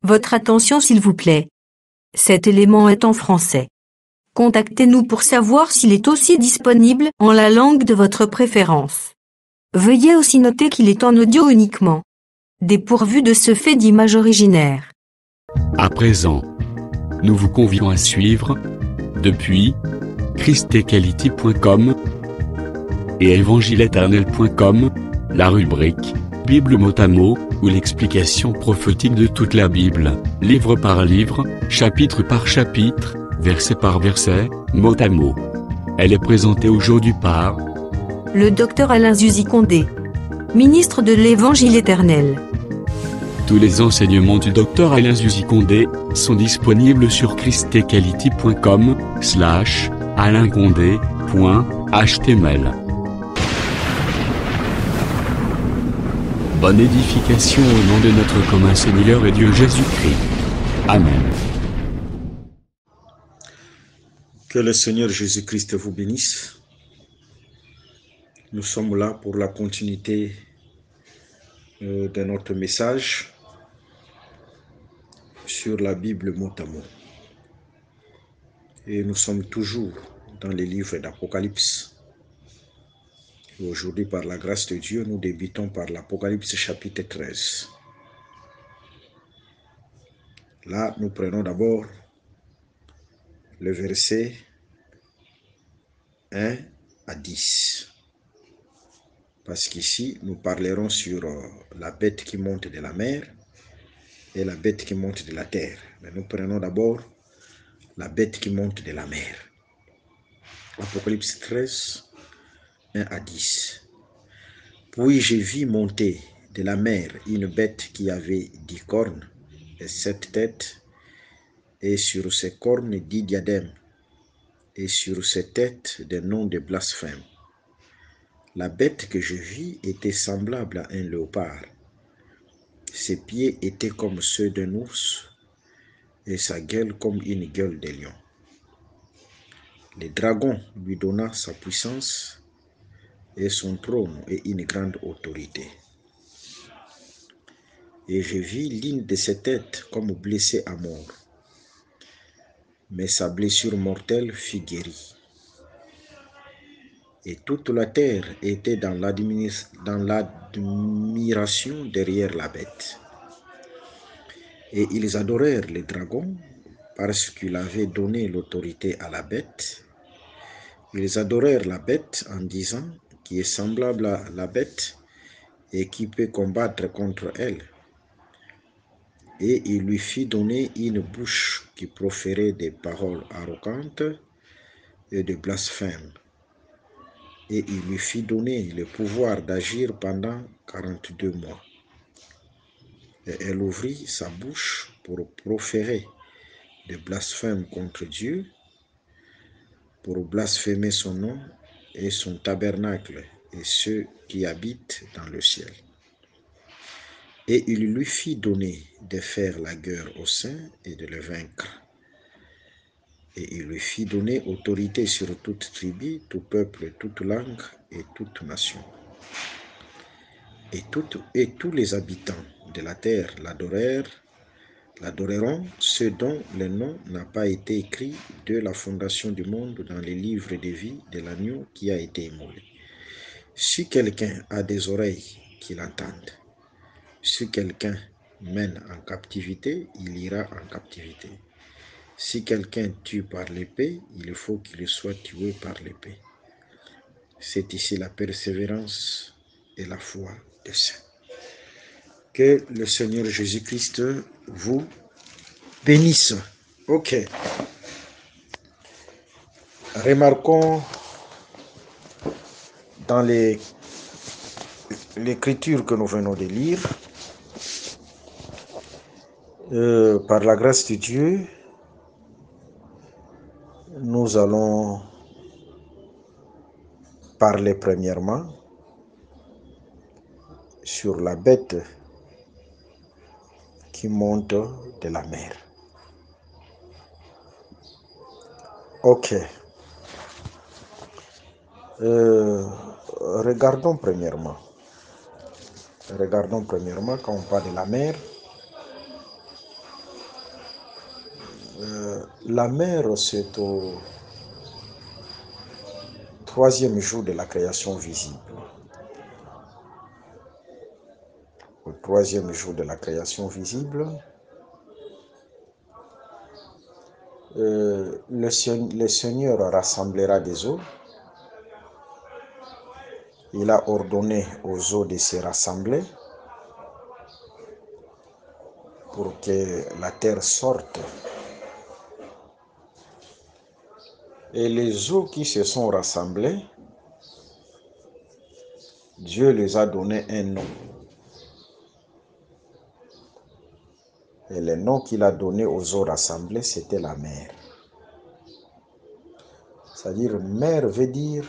Votre attention s'il vous plaît. Cet élément est en français. Contactez-nous pour savoir s'il est aussi disponible en la langue de votre préférence. Veuillez aussi noter qu'il est en audio uniquement, dépourvu de ce fait d'image originaire. À présent, nous vous convions à suivre, depuis christequality.com et evangileeternel.com, la rubrique Bible mot à mot, ou l'explication prophétique de toute la Bible, livre par livre, chapitre par chapitre, verset par verset, mot à mot. Elle est présentée aujourd'hui par le Dr Alain Zuzi Condé, ministre de l'Évangile éternel. Tous les enseignements du Dr Alain Zuzi Condé sont disponibles sur christequality.com/alaincondé.html. Bonne édification au nom de notre commun Seigneur et Dieu Jésus-Christ. Amen. Que le Seigneur Jésus-Christ vous bénisse. Nous sommes là pour la continuité de notre message sur la Bible mot à mot. Et nous sommes toujours dans les livres d'Apocalypse. Aujourd'hui, par la grâce de Dieu, nous débutons par l'Apocalypse chapitre 13. Là, nous prenons d'abord le verset 1 à 10. Parce qu'ici, nous parlerons sur la bête qui monte de la mer et la bête qui monte de la terre. Mais nous prenons d'abord la bête qui monte de la mer. Apocalypse 13, 1 à 10. Puis j'ai vu monter de la mer une bête qui avait 10 cornes et 7 têtes, et sur ses cornes 10 diadèmes, et sur ses têtes des noms de blasphème. La bête que je vis était semblable à un léopard. Ses pieds étaient comme ceux d'un ours, et sa gueule comme une gueule de lion. Le dragon lui donna sa puissance et son trône et une grande autorité. Et je vis l'une de ses têtes comme blessée à mort, mais sa blessure mortelle fut guérie. Et toute la terre était dans l'admiration derrière la bête. Et ils adorèrent le dragon parce qu'il avait donné l'autorité à la bête. Ils adorèrent la bête en disant qui est semblable à la bête et qui peut combattre contre elle. Et il lui fit donner une bouche qui proférait des paroles arrogantes et de blasphème. Et il lui fit donner le pouvoir d'agir pendant 42 mois. Et elle ouvrit sa bouche pour proférer des blasphèmes contre Dieu, pour blasphémer son nom et son tabernacle et ceux qui habitent dans le ciel. Et il lui fit donner de faire la guerre aux saints et de les vaincre. Et il lui fit donner autorité sur toute tribu, tout peuple, toute langue et toute nation. Et tous les habitants de la terre l'adoreront, ceux dont le nom n'a pas été écrit de la fondation du monde dans les livres de vie de l'agneau qui a été immolé. Si quelqu'un a des oreilles, qu'il entende. Si quelqu'un mène en captivité, il ira en captivité. Si quelqu'un tue par l'épée, il faut qu'il soit tué par l'épée. C'est ici la persévérance et la foi des saints. Que le Seigneur Jésus-Christ vous bénisse. Ok. Remarquons dans l'écriture que nous venons de lire, par la grâce de Dieu, nous allons parler premièrement sur la bête qui monte de la mer. Ok. Regardons premièrement quand on parle de la mer, La mer, c'est au troisième jour de la création visible. Au troisième jour de la création visible, le Seigneur rassemblera des eaux. Il a ordonné aux eaux de se rassembler pour que la terre sorte. Et les eaux qui se sont rassemblées, Dieu les a donné un nom. Et le nom qu'il a donné aux eaux rassemblées, c'était la mer. C'est-à-dire, mer veut dire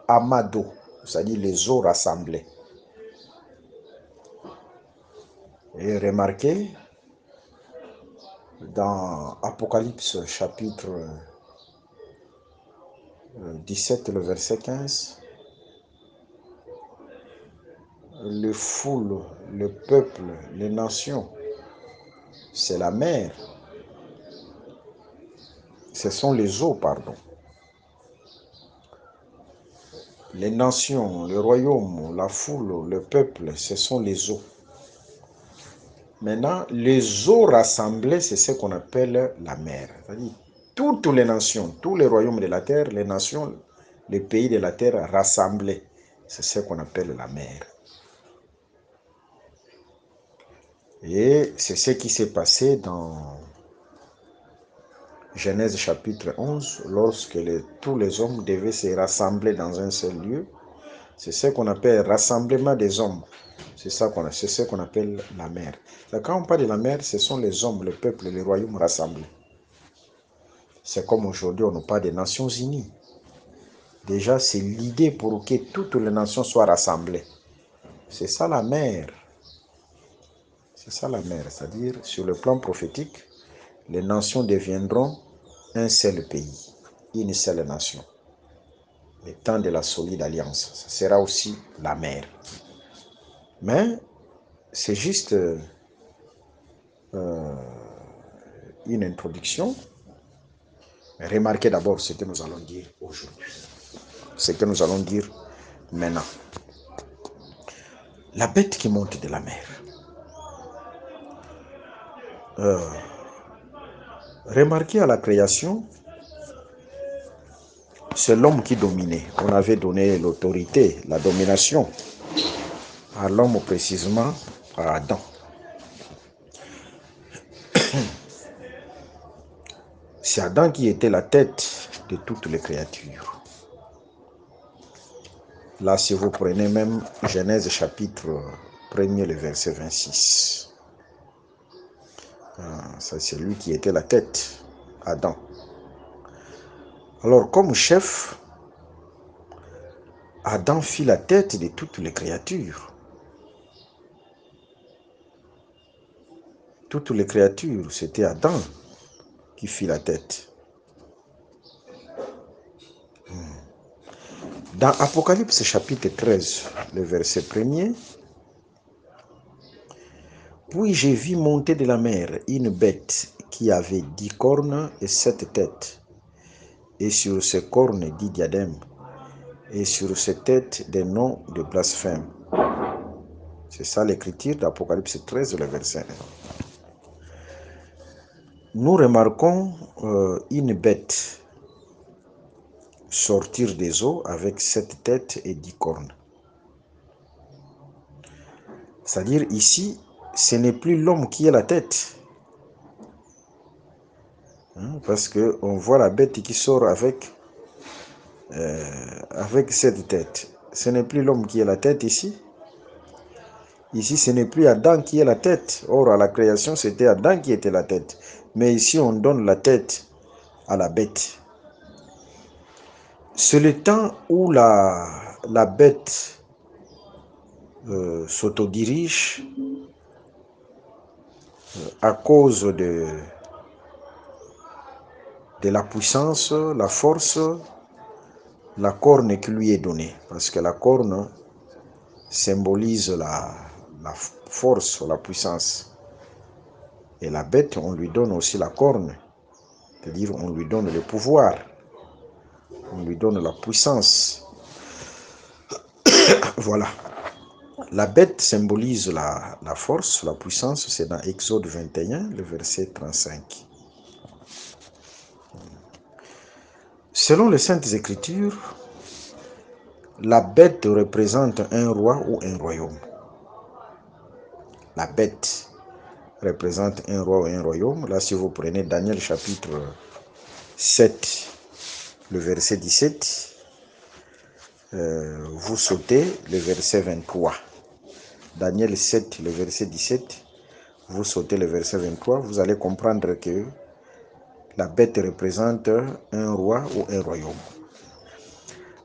amas d'eau, c'est-à-dire les eaux rassemblées. Et remarquez, dans Apocalypse chapitre 17, le verset 15, le foule, le peuple, les nations, c'est la mer. Ce sont les eaux, pardon. Les nations, le royaume, la foule, le peuple, ce sont les eaux. Maintenant, les eaux rassemblées, c'est ce qu'on appelle la mer. C'est-à-dire, toutes les nations, tous les royaumes de la terre, les nations, les pays de la terre rassemblés, c'est ce qu'on appelle la mer. Et c'est ce qui s'est passé dans Genèse chapitre 11, lorsque tous les hommes devaient se rassembler dans un seul lieu. C'est ce qu'on appelle rassemblement des hommes. C'est ce qu'on appelle la mer. Quand on parle de la mer, ce sont les hommes, le peuple, les royaumes rassemblés. C'est comme aujourd'hui, on nous parle des Nations Unies. Déjà, c'est l'idée pour que toutes les nations soient rassemblées. C'est ça la mer. C'est ça la mer. C'est-à-dire, sur le plan prophétique, les nations deviendront un seul pays, une seule nation. Le temps de la solide alliance, ça sera aussi la mer. Mais c'est juste une introduction. Remarquez d'abord ce que nous allons dire aujourd'hui. Ce que nous allons dire maintenant. La bête qui monte de la mer. Remarquez à la création, c'est l'homme qui dominait. On avait donné l'autorité, la domination à l'homme, précisément à Adam. C'est Adam qui était la tête de toutes les créatures. Là, si vous prenez même Genèse chapitre 1er, le verset 26. Ça, c'est lui qui était la tête, Adam. Alors, comme chef, Adam fit la tête de toutes les créatures. Toutes les créatures, c'était Adam qui fit la tête. Dans Apocalypse chapitre 13, le verset 1er, puis j'ai vu monter de la mer une bête qui avait 10 cornes et 7 têtes, et sur ses cornes 10 diadèmes, et sur ses têtes des noms de blasphème. C'est ça l'écriture d'Apocalypse 13, le verset 1. Nous remarquons une bête sortir des eaux avec 7 têtes et 10 cornes. C'est-à-dire ici, ce n'est plus l'homme qui est la tête. Parce qu'on voit la bête qui sort avec 7 têtes. Ce n'est plus l'homme qui est la tête ici. Ici, ce n'est plus Adam qui est la tête. Or, à la création, c'était Adam qui était la tête. Mais ici, on donne la tête à la bête. C'est le temps où la bête s'autodirige à cause de la puissance, la force, la corne qui lui est donnée. Parce que la corne symbolise la force, la puissance. Et la bête, on lui donne aussi la corne. C'est-à-dire, on lui donne le pouvoir, on lui donne la puissance. Voilà. La bête symbolise la force, la puissance, c'est dans Exode 21, le verset 35. Selon les Saintes Écritures, la bête représente un roi ou un royaume. La bête représente un roi ou un royaume. Là, si vous prenez Daniel chapitre 7, le verset 17, vous sautez le verset 23. Daniel 7, le verset 17, vous sautez le verset 23, vous allez comprendre que la bête représente un roi ou un royaume.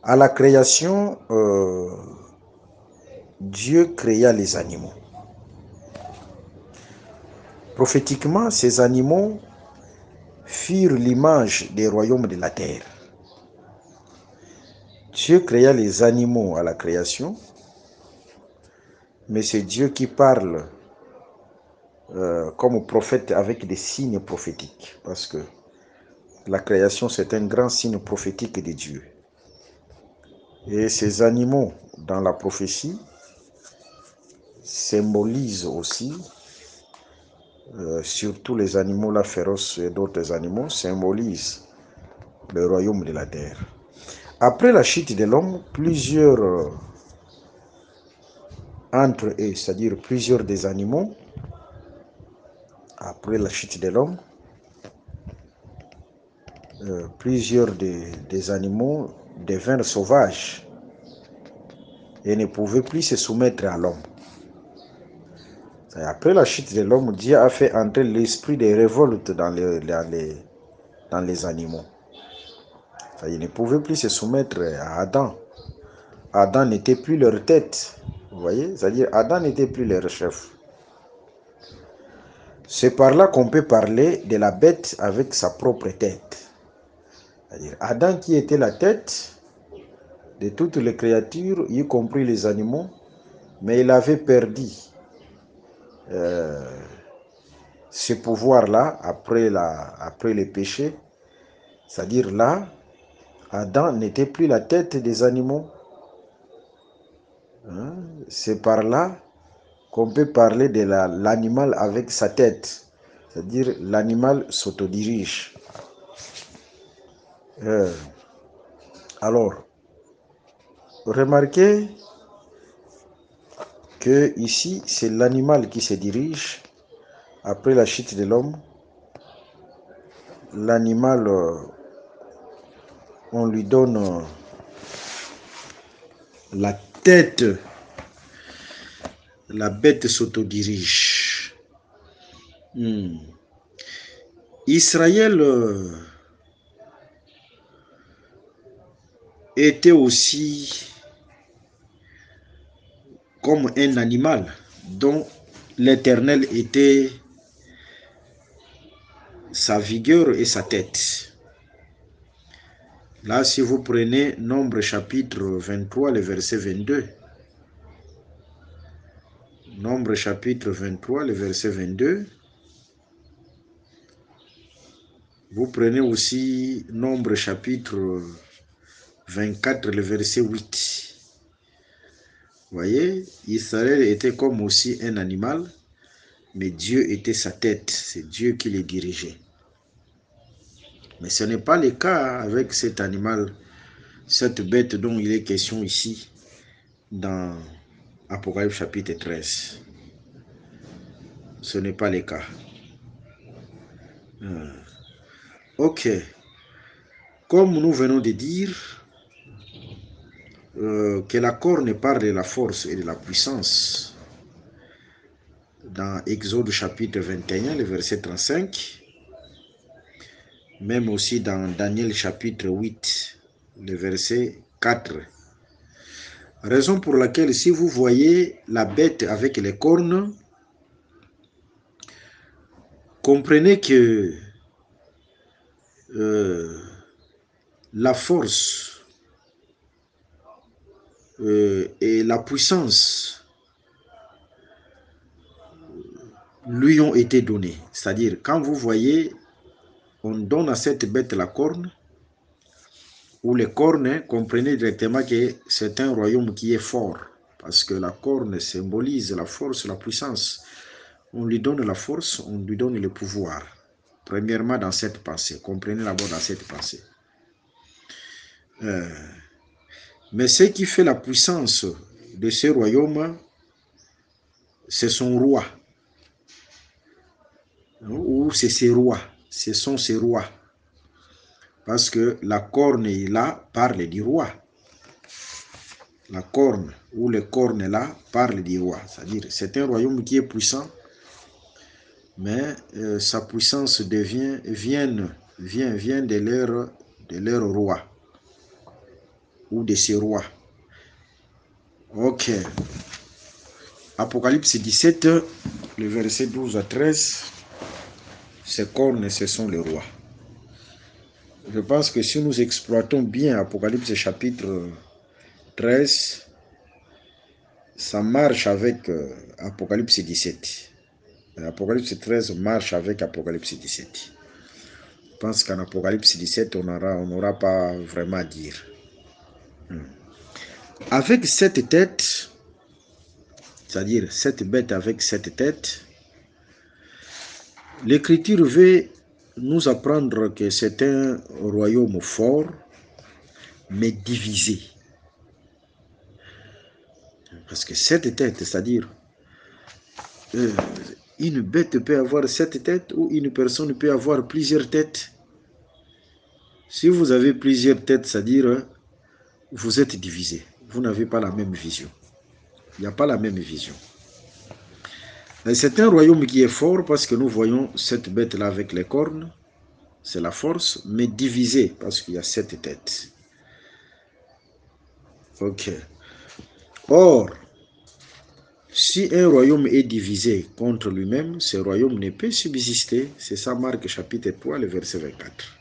À la création, Dieu créa les animaux. Prophétiquement, ces animaux firent l'image des royaumes de la terre. Dieu créa les animaux à la création, mais c'est Dieu qui parle comme prophète avec des signes prophétiques, parce que la création, c'est un grand signe prophétique de Dieu. Et ces animaux, dans la prophétie, symbolisent aussi, surtout les animaux là féroces et d'autres animaux, symbolisent le royaume de la terre. Après la chute de l'homme, plusieurs entre eux, c'est-à-dire plusieurs des animaux, après la chute de l'homme, plusieurs des animaux devinrent sauvages et ne pouvaient plus se soumettre à l'homme. Après la chute de l'homme, Dieu a fait entrer l'esprit de révolte dans les animaux. Ils ne pouvaient plus se soumettre à Adam. Adam n'était plus leur tête. Vous voyez? C'est-à-dire Adam n'était plus leur chef. C'est par là qu'on peut parler de la bête avec sa propre tête. C'est-à-dire Adam qui était la tête de toutes les créatures, y compris les animaux, mais il avait perdu ce pouvoir-là après le péché. C'est-à-dire là, Adam n'était plus la tête des animaux. C'est par là qu'on peut parler de l'animal avec sa tête. C'est-à-dire l'animal s'autodirige. Alors, remarquez que ici, c'est l'animal qui se dirige. Après la chute de l'homme, l'animal, on lui donne la tête. La bête s'autodirige. Israël était aussi comme un animal dont l'Éternel était sa vigueur et sa tête. Là, si vous prenez Nombre chapitre 23, le verset 22. Nombre chapitre 23, le verset 22. Vous prenez aussi Nombre chapitre 24, le verset 8. Vous voyez, Israël était comme aussi un animal, mais Dieu était sa tête. C'est Dieu qui les dirigeait. Mais ce n'est pas le cas avec cet animal, cette bête dont il est question ici, dans Apocalypse chapitre 13. Ce n'est pas le cas. Ok. Comme nous venons de dire, que la corne parle de la force et de la puissance, dans Exode chapitre 21, le verset 35, même aussi dans Daniel chapitre 8, le verset 4. Raison pour laquelle, si vous voyez la bête avec les cornes, comprenez que la force et la puissance lui ont été données. C'est-à-dire, quand vous voyez, on donne à cette bête la corne, ou les cornes, comprenez directement que c'est un royaume qui est fort, parce que la corne symbolise la force, la puissance. On lui donne la force, on lui donne le pouvoir. Premièrement, dans cette pensée. Comprenez d'abord dans cette pensée. Mais ce qui fait la puissance de ce royaume, c'est son roi. Ou c'est ses rois. Ce sont ses rois. Parce que la corne là parle du roi. La corne ou les cornes là parlent du roi. C'est-à-dire, c'est un royaume qui est puissant, mais sa puissance vient de leur roi ou de ses rois. Ok. Apocalypse 17, le verset 12 à 13, ces cornes, ce sont les rois. Je pense que si nous exploitons bien Apocalypse chapitre 13, ça marche avec Apocalypse 17. Apocalypse 13 marche avec Apocalypse 17. Je pense qu'en Apocalypse 17, on n'aura pas vraiment à dire. Avec cette tête, c'est-à-dire cette bête avec cette tête, l'Écriture veut nous apprendre que c'est un royaume fort, mais divisé. Parce que cette tête, c'est-à-dire, une bête peut avoir 7 têtes ou une personne peut avoir plusieurs têtes. Si vous avez plusieurs têtes, c'est-à-dire, vous êtes divisé. Vous n'avez pas la même vision. Il n'y a pas la même vision. C'est un royaume qui est fort parce que nous voyons cette bête-là avec les cornes. C'est la force, mais divisé parce qu'il y a 7 têtes. Ok. Or, si un royaume est divisé contre lui-même, ce royaume ne peut subsister. C'est ça Marc chapitre 3, le verset 24.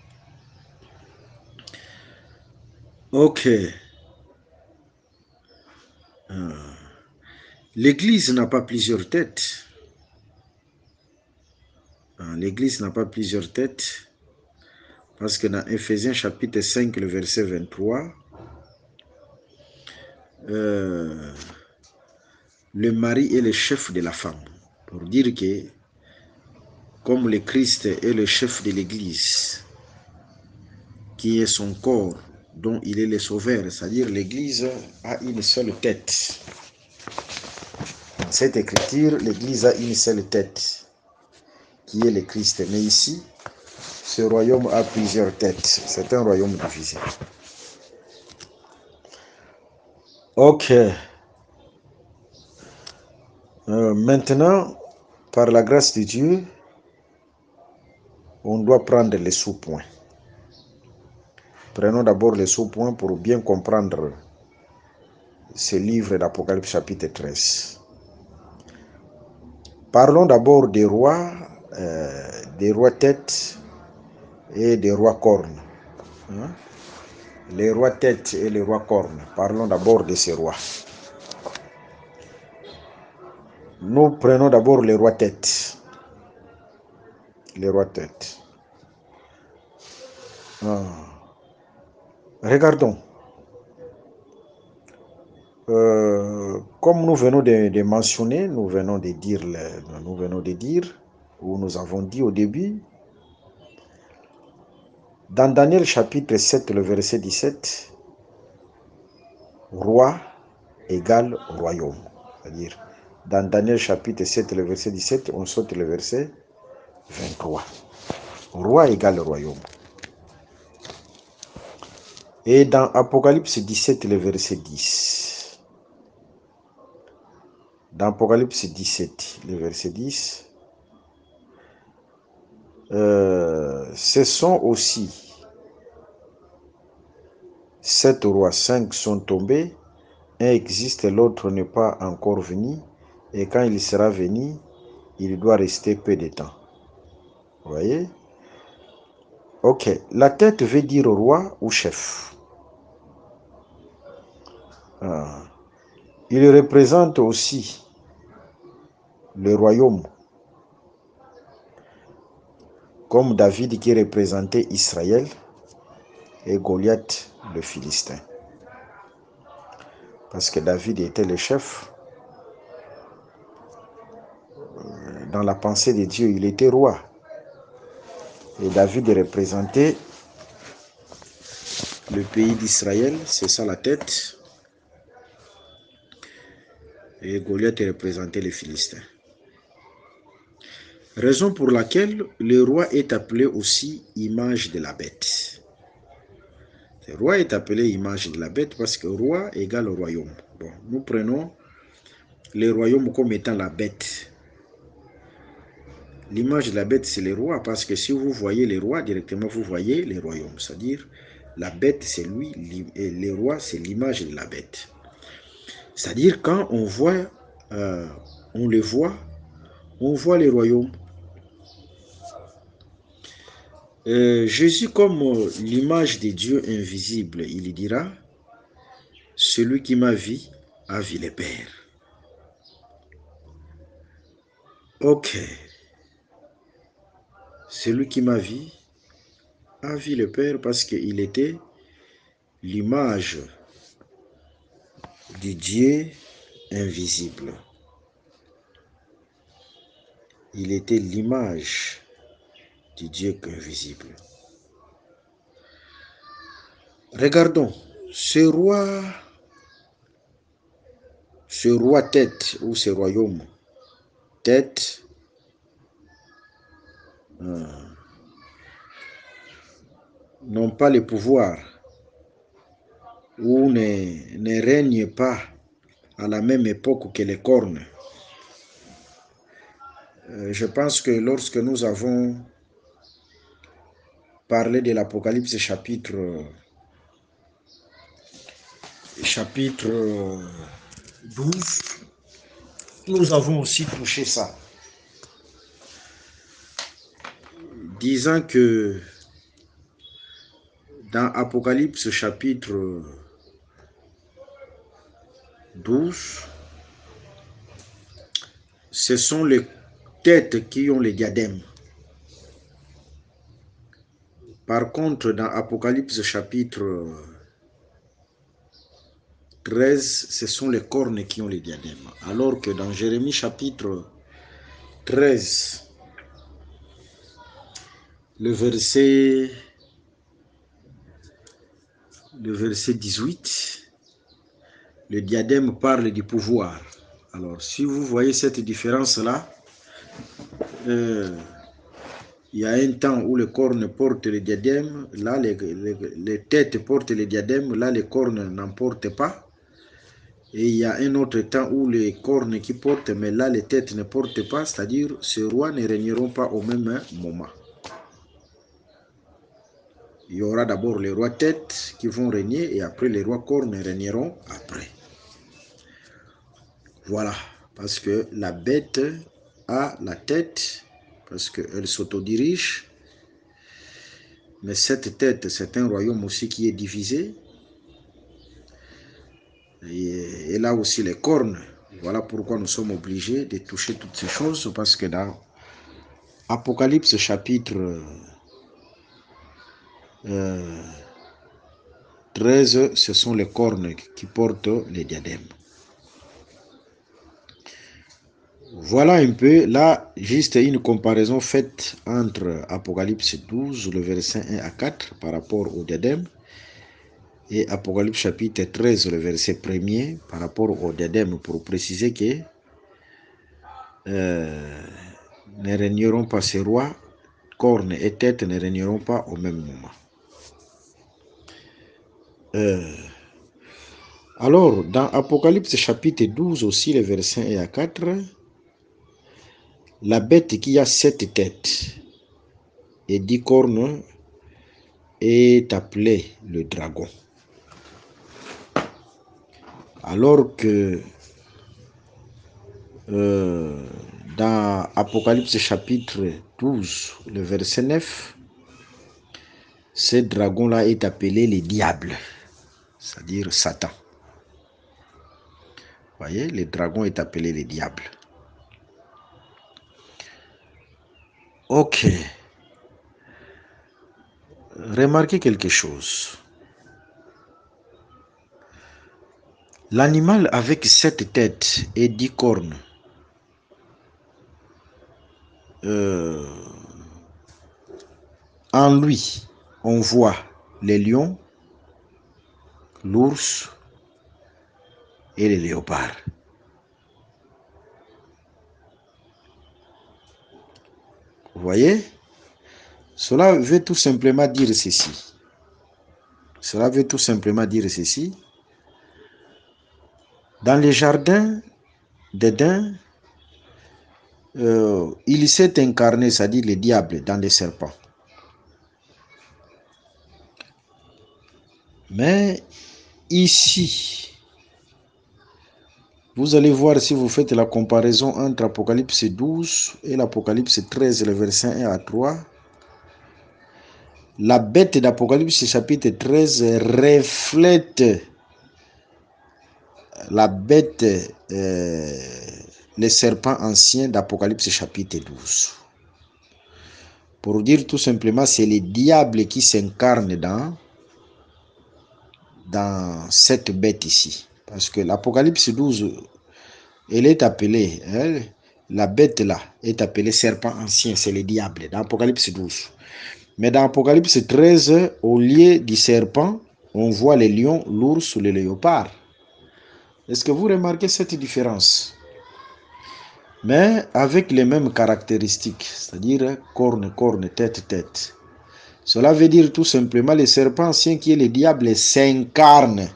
Ok. L'Église n'a pas plusieurs têtes. L'Église n'a pas plusieurs têtes parce que dans Éphésiens chapitre 5, le verset 23, le mari est le chef de la femme. Pour dire que comme le Christ est le chef de l'Église, qui est son corps, dont il est le sauveur, c'est-à-dire l'Église a une seule tête. Dans cette écriture, l'Église a une seule tête, qui est le Christ. Mais ici, ce royaume a plusieurs têtes. C'est un royaume divisé. Ok. Maintenant, par la grâce de Dieu, on doit prendre les sous-points. Prenons d'abord les sous-points pour bien comprendre ce livre d'Apocalypse chapitre 13. Parlons d'abord des rois têtes et des rois cornes. Les rois têtes et les rois cornes. Parlons d'abord de ces rois. Nous prenons d'abord les rois têtes. Les rois têtes. Regardons. Comme nous venons de mentionner, nous venons de dire, ou nous avons dit au début, dans Daniel chapitre 7, le verset 17, roi égale royaume. C'est-à-dire, dans Daniel chapitre 7, le verset 17, on saute le verset 23. Roi égale royaume. Et dans Apocalypse 17, le verset 10. Dans Apocalypse 17, le verset 10, ce sont aussi 7 rois, 5 sont tombés, un existe, l'autre n'est pas encore venu, et quand il sera venu, il doit rester peu de temps. Vous voyez? Ok, la tête veut dire roi ou chef. Il représente aussi le royaume. comme David qui représentait Israël et Goliath le Philistin. Parce que David était le chef. Dans la pensée de Dieu, il était roi. Et David représentait le pays d'Israël, c'est ça la tête. Et Goliath représentait les Philistins. Raison pour laquelle le roi est appelé aussi image de la bête. Le roi est appelé image de la bête parce que roi égale royaume. Bon, nous prenons le royaume comme étant la bête. L'image de la bête, c'est le roi, parce que si vous voyez les rois, directement vous voyez les royaumes. C'est-à-dire, la bête, c'est lui, et le roi, c'est l'image de la bête. C'est-à-dire, quand on voit, on les voit, on voit les royaumes. Jésus, comme l'image de Dieu invisible, il dira, celui qui m'a vu a vu le Père. Ok. Celui qui m'a vu a vu le Père parce qu'il était l'image du Dieu invisible. Il était l'image du Dieu invisible. Regardons, ce roi tête ou ce royaume tête, n'ont pas le pouvoir ou ne règnent pas à la même époque que les cornes. Je pense que lorsque nous avons parlé de l'Apocalypse chapitre 12, nous avons aussi touché ça, disant que dans Apocalypse chapitre 12, ce sont les têtes qui ont les diadèmes. Par contre, dans Apocalypse chapitre 13, ce sont les cornes qui ont les diadèmes. Alors que dans Jérémie chapitre 13, le verset 18, le diadème parle du pouvoir. Alors, si vous voyez cette différence-là, il y a un temps où les cornes portent les diadèmes, là les têtes portent les diadèmes, là les cornes n'en portent pas. Et il y a un autre temps où les cornes qui portent, mais là les têtes ne portent pas, c'est-à-dire ces rois ne régneront pas au même moment. Il y aura d'abord les rois têtes qui vont régner et après les rois cornes régneront après. Voilà, parce que la bête a la tête, parce qu'elle s'autodirige, mais cette tête, c'est un royaume aussi qui est divisé. Et là aussi les cornes. Voilà pourquoi nous sommes obligés de toucher toutes ces choses, parce que dans Apocalypse chapitre 13, ce sont les cornes qui portent les diadèmes. Voilà un peu, là, juste une comparaison faite entre Apocalypse 12, le verset 1 à 4, par rapport au diadème, et Apocalypse chapitre 13, le verset 1er, par rapport au diadème, pour préciser que ne régneront pas ces rois, cornes et têtes ne régneront pas au même moment. Alors, dans Apocalypse chapitre 12 aussi, les versets 1 à 4, la bête qui a 7 têtes et 10 cornes est appelée le dragon. Alors que dans Apocalypse chapitre 12, le verset 9, ce dragon-là est appelé le diable, c'est-à-dire Satan. Vous voyez, le dragon est appelé le diable. Ok. remarquez quelque chose. L'animal avec 7 têtes et 10 cornes, en lui, on voit les lions, l'ours et les léopards. Vous voyez? Cela veut tout simplement dire ceci. Cela veut tout simplement dire ceci. Dans les jardins d'Éden, il s'est incarné, c'est-à-dire le diable, dans les serpents. Mais ici, vous allez voir si vous faites la comparaison entre Apocalypse 12 et l'Apocalypse 13, le verset 1 à 3. La bête d'Apocalypse chapitre 13 reflète la bête, les serpents anciens d'Apocalypse chapitre 12. Pour dire tout simplement, c'est le diable qui s'incarne dans cette bête ici. Parce que l'Apocalypse 12, elle est appelée, la bête là, est appelée serpent ancien, c'est le diable, dans Apocalypse 12. Mais dans Apocalypse 13, au lieu du serpent, on voit les lions, l'ours ou les léopards. Est-ce que vous remarquez cette différence? Mais avec les mêmes caractéristiques, c'est-à-dire corne, corne, tête, tête. Cela veut dire tout simplement le serpent ancien qui est le diable s'incarne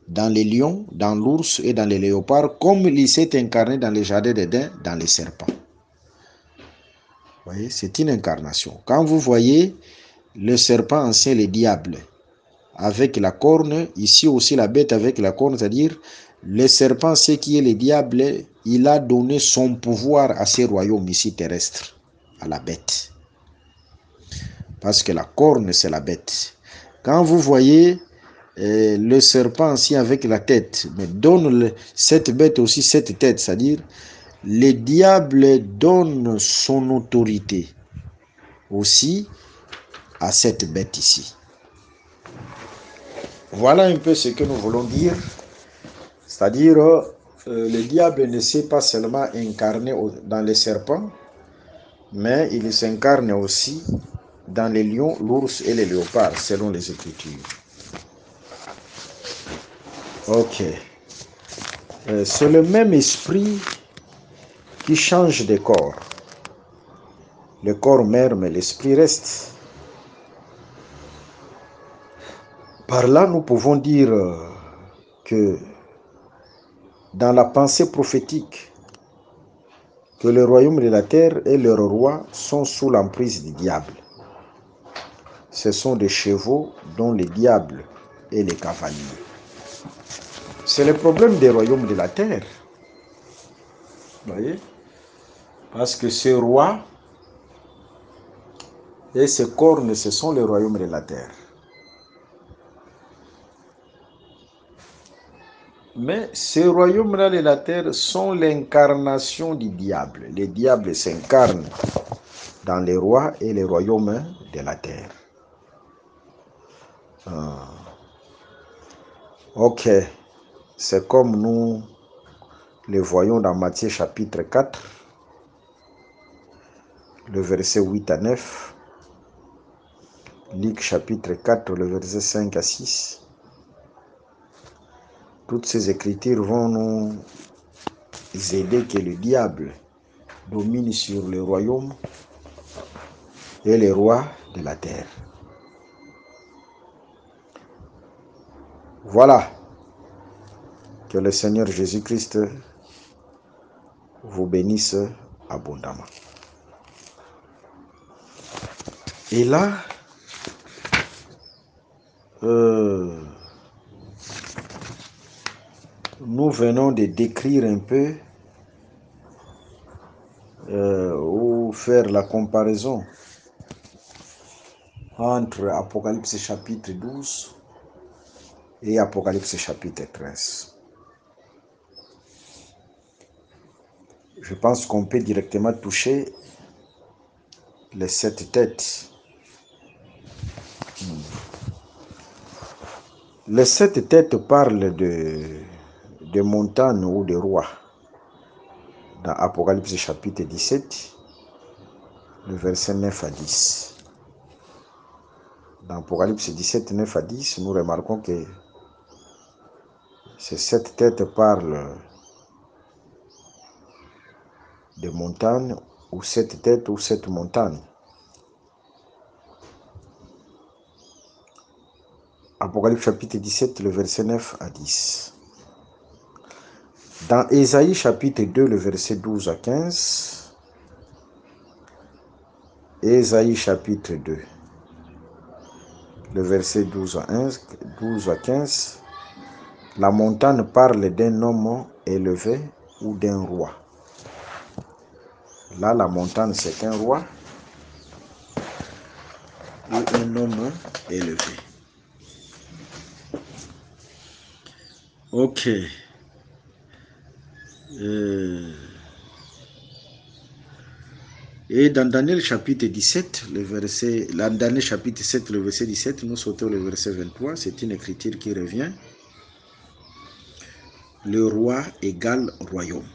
dans les lions, dans l'ours et dans les léopards, comme il s'est incarné dans les jardins d'Éden, dans les serpents. Vous voyez, c'est une incarnation. Quand vous voyez le serpent ancien, le diable, avec la corne, ici aussi la bête avec la corne, c'est-à-dire le serpent ancien qui est le diable, il a donné son pouvoir à ces royaumes ici terrestres, à la bête. Parce que la corne, c'est la bête. Quand vous voyez le serpent ancien avec la tête, mais donne cette bête aussi cette tête, c'est-à-dire le diable donne son autorité aussi à cette bête ici. Voilà un peu ce que nous voulons dire, c'est-à-dire le diable ne s'est pas seulement incarné dans les serpents, mais il s'incarne aussi dans les lions, l'ours et les léopards, selon les Écritures. Ok. C'est le même esprit qui change de corps. Le corps meurt, mais l'esprit reste. Par là, nous pouvons dire que dans la pensée prophétique, que le royaume de la terre et leur roi sont sous l'emprise du diable. Ce sont des chevaux dont le diable est le cavalier. C'est le problème des royaumes de la terre. Vous voyez? Parce que ces rois et ces cornes, ce sont les royaumes de la terre. Mais ces royaumes-là de la terre sont l'incarnation du diable. Le diable s'incarne dans les rois et les royaumes de la terre. Ok, c'est comme nous le voyons dans Matthieu chapitre 4, le verset 8 à 9, Luc chapitre 4, le verset 5 à 6. Toutes ces écritures vont nous aider que le diable domine sur le royaume et les rois de la terre. Voilà. Que le Seigneur Jésus-Christ vous bénisse abondamment. Et là, nous venons de décrire un peu ou faire la comparaison entre Apocalypse chapitre 12 et Apocalypse chapitre 13. Je pense qu'on peut directement toucher les 7 têtes Les 7 têtes parlent de montagnes ou de rois. Dans Apocalypse chapitre 17, le verset 9 à 10. Dans Apocalypse 17, 9 à 10, nous remarquons que ces 7 têtes parlent de montagnes ou 7 têtes ou 7 montagnes. Apocalypse chapitre 17, le verset 9 à 10. Dans Ésaïe chapitre 2, le verset 12 à 15. Ésaïe chapitre 2, le verset 12 à 15. La montagne parle d'un homme élevé ou d'un roi. Là, la montagne, c'est un roi ou un homme élevé. Ok. Et dans Daniel chapitre 17, Daniel chapitre 7, le verset 17, nous sautons le verset 23, c'est une écriture qui revient. Le roi égale royaume.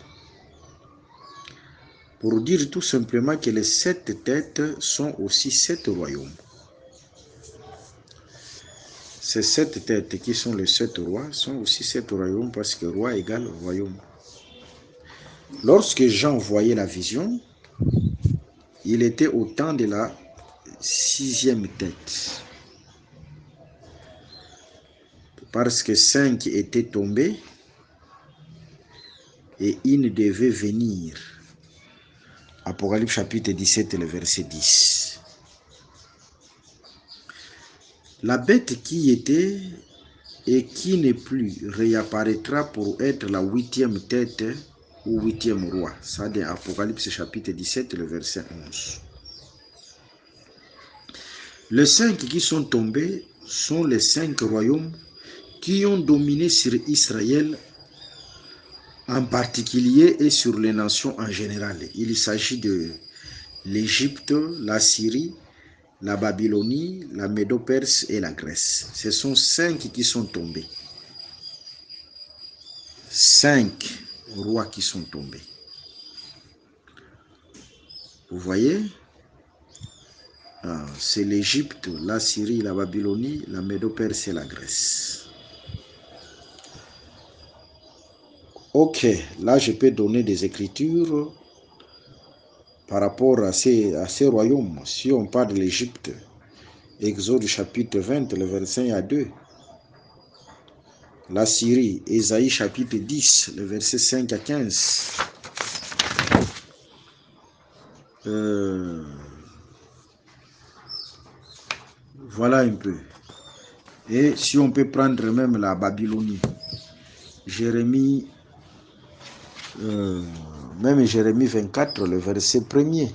Pour dire tout simplement que les 7 têtes sont aussi 7 royaumes. Ces 7 têtes qui sont les 7 rois sont aussi 7 royaumes parce que roi égale royaume. Lorsque Jean voyait la vision, il était au temps de la 6e tête. Parce que 5 étaient tombés et une devait venir. Apocalypse chapitre 17, le verset 10. La bête qui était et qui n'est plus réapparaîtra pour être la 8e tête ou 8e roi. Ça, dans Apocalypse chapitre 17, le verset 11. Les 5 qui sont tombés sont les 5 royaumes qui ont dominé sur Israël en particulier et sur les nations en général. Il s'agit de l'Égypte, la Syrie, la Babylonie, la Médo-Perse et la Grèce. Ce sont 5 qui sont tombés. 5 rois qui sont tombés. Vous voyez? C'est l'Égypte, la Syrie, la Babylonie, la Médo-Perse et la Grèce. Ok, là je peux donner des écritures par rapport à ces royaumes. Si on parle de l'Égypte, Exode chapitre 20, le verset 1 à 2. La Syrie, Ésaïe chapitre 10, le verset 5 à 15. Voilà un peu. Et si on peut prendre même la Babylonie, Jérémie, même Jérémie 24, le verset 1er.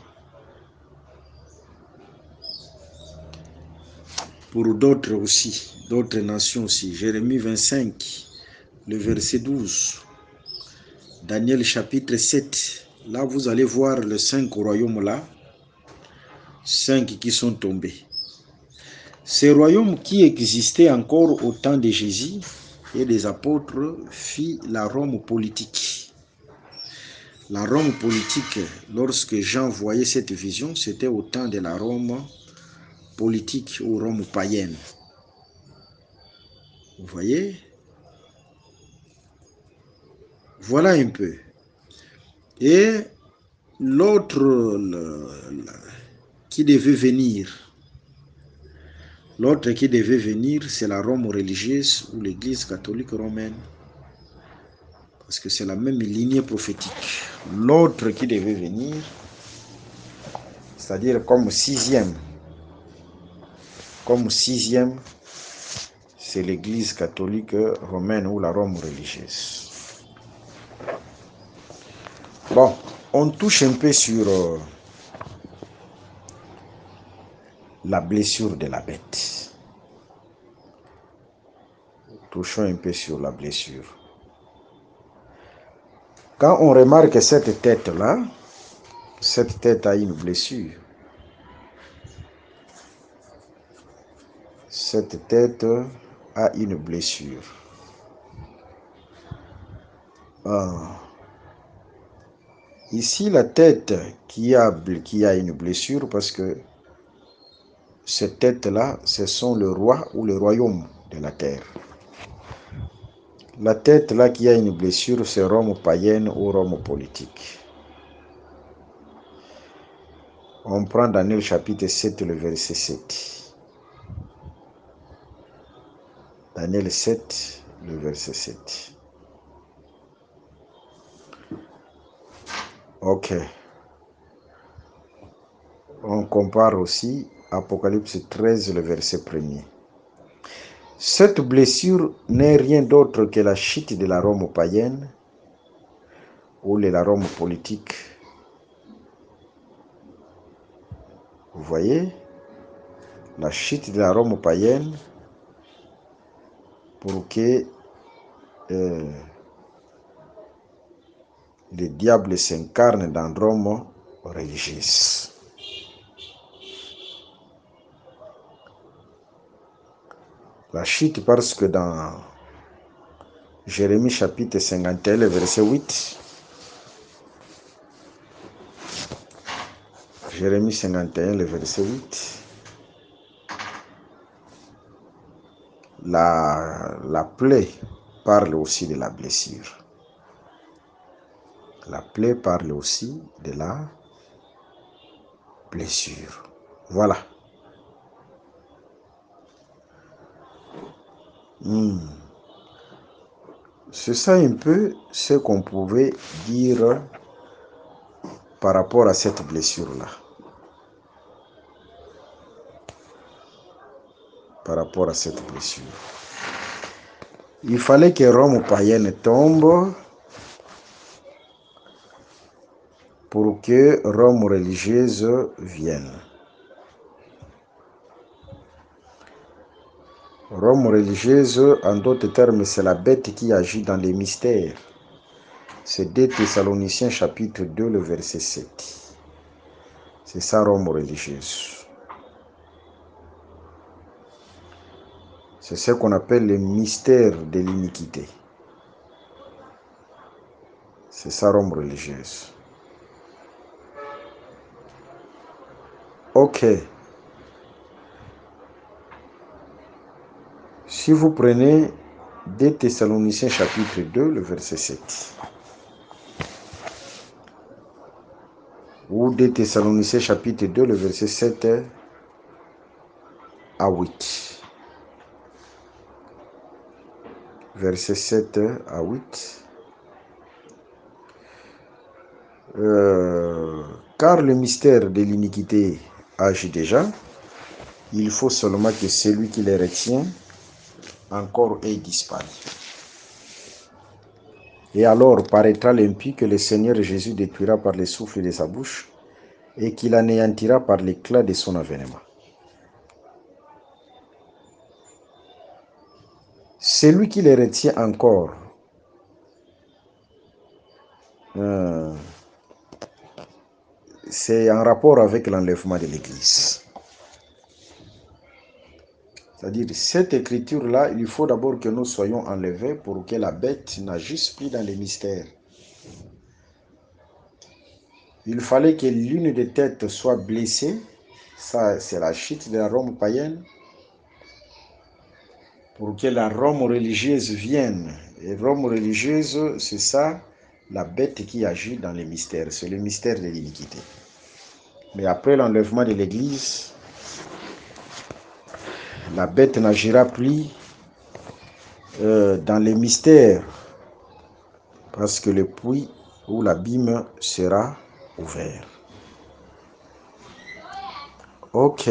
Pour d'autres aussi, d'autres nations aussi. Jérémie 25, le verset 12. Daniel chapitre 7. Là, vous allez voir les 5 royaumes là. 5 qui sont tombés. Ces royaumes qui existaient encore au temps de Jésus et des apôtres fit la Rome politique. La Rome politique, lorsque Jean voyait cette vision, c'était au temps de la Rome politique ou Rome païenne. Vous voyez? Voilà un peu. Et l'autre qui devait venir, c'est la Rome religieuse ou l'Église catholique romaine. Parce que c'est la même lignée prophétique. L'autre qui devait venir, c'est-à-dire comme 6e, c'est l'Église catholique romaine ou la Rome religieuse. Bon, on touche un peu sur la blessure de la bête. Touchons un peu sur la blessure. Quand on remarque cette tête-là, cette tête a une blessure. Cette tête a une blessure. Ici, la tête qui a une blessure parce que cette tête-là, ce sont le roi ou le royaume de la terre. La tête là qui a une blessure, c'est Rome païenne ou Rome politique. On prend Daniel chapitre 7, le verset 7. Daniel 7, le verset 7. Ok. On compare aussi Apocalypse 13, le verset 1er. Cette blessure n'est rien d'autre que la chute de la Rome païenne ou de la Rome politique. Vous voyez, la chute de la Rome païenne pour que le diable s'incarne dans Rome religieuse. La chute parce que dans Jérémie chapitre 51, le verset 8, Jérémie 51, le verset 8, la plaie parle aussi de la blessure. La plaie parle aussi de la blessure. Voilà. C'est ça un peu ce qu'on pouvait dire par rapport à cette blessure-là. Par rapport à cette blessure. Il fallait que Rome païenne tombe pour que Rome religieuse vienne. Rome religieuse, en d'autres termes, c'est la bête qui agit dans les mystères. C'est 2 Thessaloniciens chapitre 2, le verset 7. C'est ça Rome religieuse. C'est ce qu'on appelle le mystère de l'iniquité. C'est ça Rome religieuse. Ok. Si vous prenez 2 Thessaloniciens chapitre 2, le verset 7. Ou 2 Thessaloniciens chapitre 2, le verset 7 à 8. Verset 7 à 8. Car le mystère de l'iniquité agit déjà, il faut seulement que celui qui les retient encore ait disparu. Et alors paraîtra l'impie que le Seigneur Jésus détruira par le souffle de sa bouche et qu'il anéantira par l'éclat de son avènement. Celui qui les retient encore, c'est en rapport avec l'enlèvement de l'Église. C'est-à-dire, cette écriture-là, il faut d'abord que nous soyons enlevés pour que la bête n'agisse plus dans les mystères. Il fallait que l'une des têtes soit blessée. Ça, c'est la chute de la Rome païenne. Pour que la Rome religieuse vienne. Et Rome religieuse, c'est ça, la bête qui agit dans les mystères. C'est le mystère de l'iniquité. Mais après l'enlèvement de l'Église, la bête n'agira plus dans les mystères. Parce que le puits ou l'abîme sera ouvert. Ok.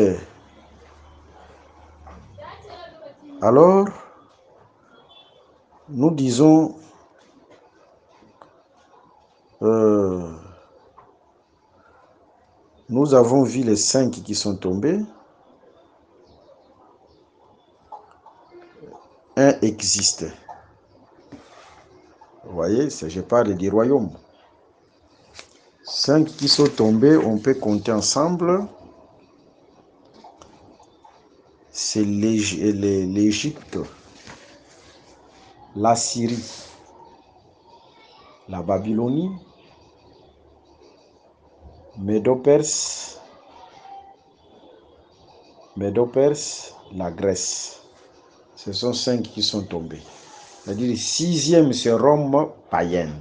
Alors, nous disons, nous avons vu les 5 qui sont tombés. Un existe. Vous voyez, je parle du royaume. 5 qui sont tombés, on peut compter ensemble. c'est l'Égypte, la Syrie, la Babylonie, Médo-Perse, la Grèce. Ce sont 5 qui sont tombés. C'est-à-dire le 6e, c'est Rome païenne,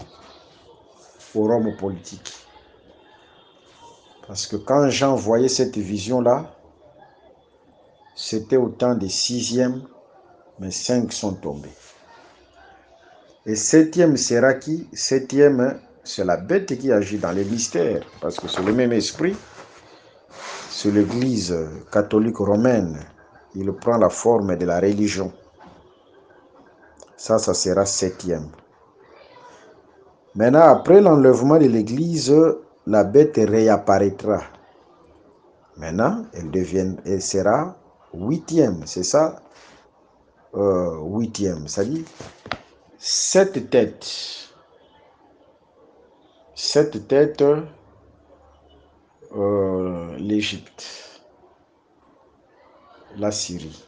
ou Rome politique. Parce que quand Jean voyait cette vision-là, c'était au temps des 6e, mais 5 sont tombés. Et 7e sera qui? 7e, c'est la bête qui agit dans les mystères, parce que c'est le même esprit. C'est l'Église catholique romaine. Il prend la forme de la religion. Ça sera 7e. Maintenant, après l'enlèvement de l'Église, la bête réapparaîtra. Maintenant, elle sera 8e. C'est ça, 8e. C'est-à-dire 7 têtes. 7 têtes, l'Égypte, la Syrie,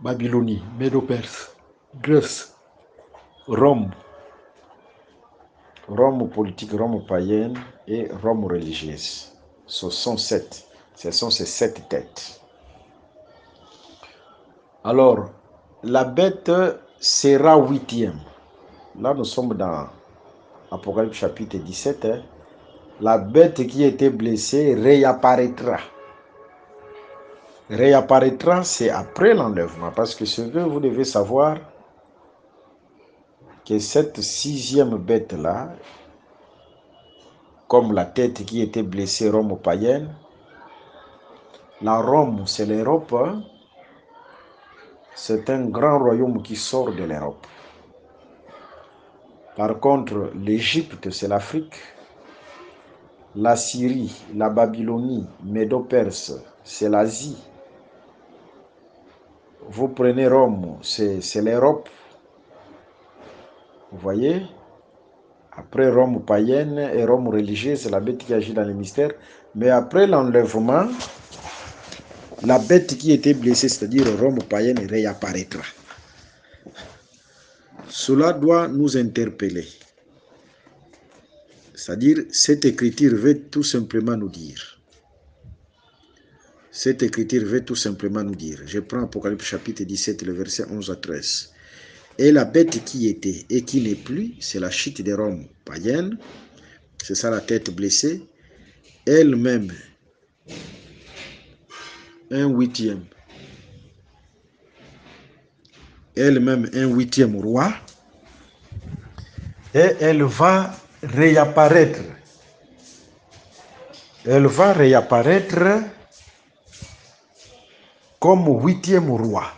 Babylonie, Médo-Perse, Grèce, Rome politique, Rome païenne et Rome religieuse. Ce sont 7. Ce sont ces 7 têtes. Alors, la bête sera 8e. Là, nous sommes dans Apocalypse chapitre 17. La bête qui était blessée réapparaîtra. Réapparaîtra, c'est après l'enlèvement. Parce que ce que vous devez savoir, que cette 6e bête-là, comme la tête qui était blessée Rome païenne, la Rome, c'est l'Europe. C'est un grand royaume qui sort de l'Europe. Par contre, l'Égypte, c'est l'Afrique. La Syrie, la Babylonie, Médo-Perse, c'est l'Asie. Vous prenez Rome, c'est l'Europe. Vous voyez? Après Rome païenne et Rome religieuse, c'est la bête qui agit dans les mystères. Mais après l'enlèvement, la bête qui était blessée, c'est-à-dire Rome païenne, réapparaîtra. Cela doit nous interpeller. C'est-à-dire, cette écriture veut tout simplement nous dire. Cette écriture veut tout simplement nous dire. Je prends Apocalypse chapitre 17, le verset 11 à 13. Et la bête qui était et qui n'est plus, c'est la chute de Rome païenne. C'est ça la tête blessée. Elle-même, un 8e. Elle-même, un 8e roi. Et elle va réapparaître. Elle va réapparaître comme 8e roi.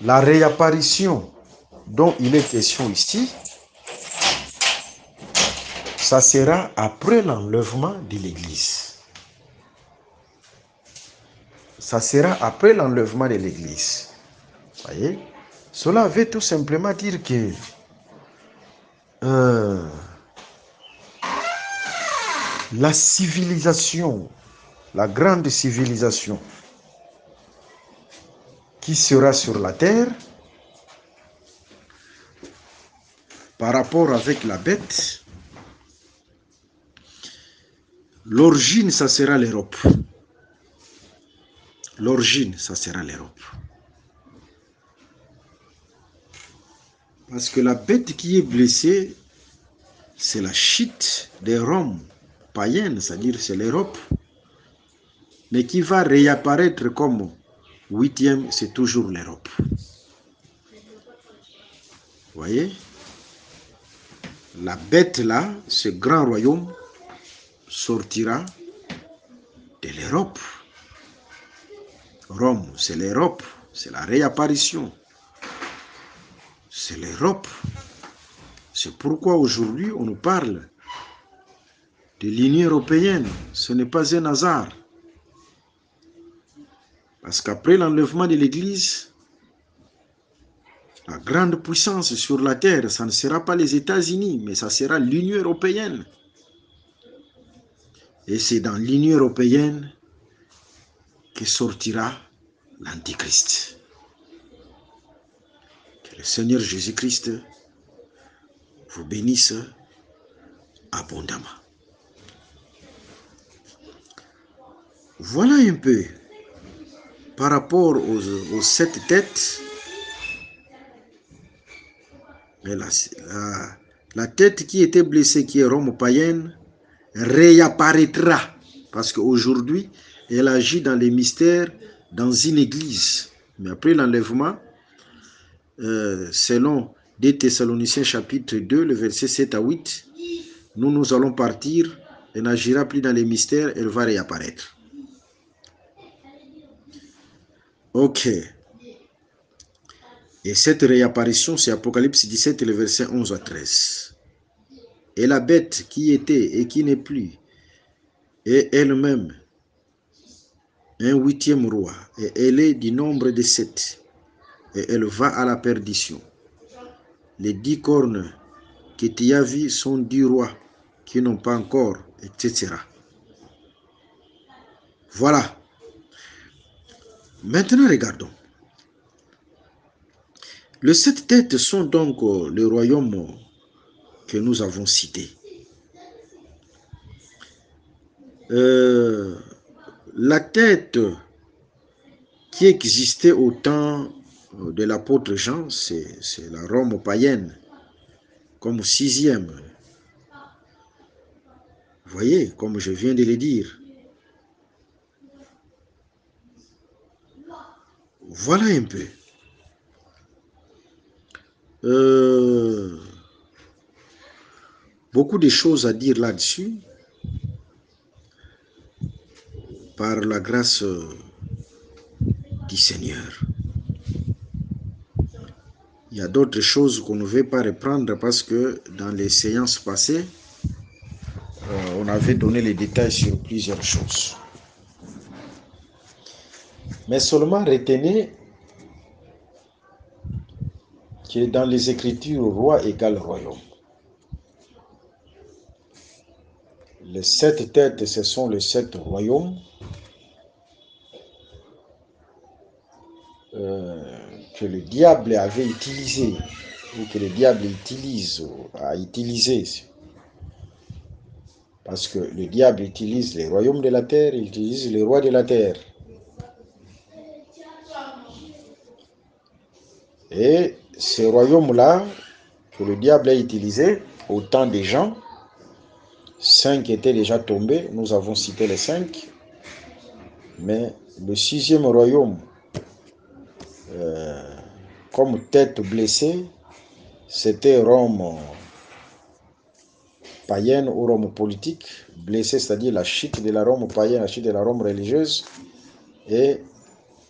La réapparition dont il est question ici, ça sera après l'enlèvement de l'Église. Ça sera après l'enlèvement de l'Église. Voyez? Cela veut tout simplement dire que la civilisation, la grande civilisation qui sera sur la terre, par rapport avec la bête, l'origine, ça sera l'Europe. L'origine, ça sera l'Europe. Parce que la bête qui est blessée, c'est la chute de Rome païenne, c'est-à-dire c'est l'Europe. Mais qui va réapparaître comme 8e, c'est toujours l'Europe. Vous voyez? La bête là, ce grand royaume, sortira de l'Europe. Rome, c'est l'Europe, c'est la réapparition. C'est l'Europe. C'est pourquoi aujourd'hui on nous parle de l'Union européenne. Ce n'est pas un hasard. Parce qu'après l'enlèvement de l'Église, la grande puissance sur la terre, ça ne sera pas les États-Unis, mais ça sera l'Union européenne. Et c'est dans l'Union européenne que sortira l'Antichrist. Que le Seigneur Jésus-Christ vous bénisse abondamment. Voilà un peu par rapport aux 7 têtes. Mais la tête qui était blessée, qui est Rome païenne, réapparaîtra. Parce qu'aujourd'hui, elle agit dans les mystères dans une église. Mais après l'enlèvement, selon 2 Thessaloniciens chapitre 2, le verset 7 à 8, nous allons partir, elle n'agira plus dans les mystères, elle va réapparaître. Ok. Et cette réapparition, c'est Apocalypse 17, le verset 11 à 13. Et la bête qui était et qui n'est plus est elle-même un 8e roi, et elle est du nombre de 7, et elle va à la perdition. Les 10 cornes que tu as vues sont 10 rois qui n'ont pas encore, etc. Voilà. Maintenant, regardons. Les 7 têtes sont donc le royaume que nous avons cité. La tête qui existait au temps de l'apôtre Jean, c'est la Rome païenne, comme 6e. Vous voyez, comme je viens de le dire. Voilà un peu. Beaucoup de choses à dire là-dessus. Par la grâce du Seigneur. Il y a d'autres choses qu'on ne veut pas reprendre parce que dans les séances passées, on avait donné les détails sur plusieurs choses. Mais seulement retenez que dans les Écritures, roi égale royaume. Les 7 têtes, ce sont les 7 royaumes que le diable avait utilisé, ou que le diable a utilisé. Parce que le diable utilise les royaumes de la terre, il utilise les rois de la terre. Et ces royaumes-là, que le diable a utilisé au temps des gens, 5 étaient déjà tombés, nous avons cité les 5, mais le 6e royaume, comme tête blessée, c'était Rome païenne ou Rome politique, blessée, c'est-à-dire la chute de la Rome païenne, la chute de la Rome religieuse, et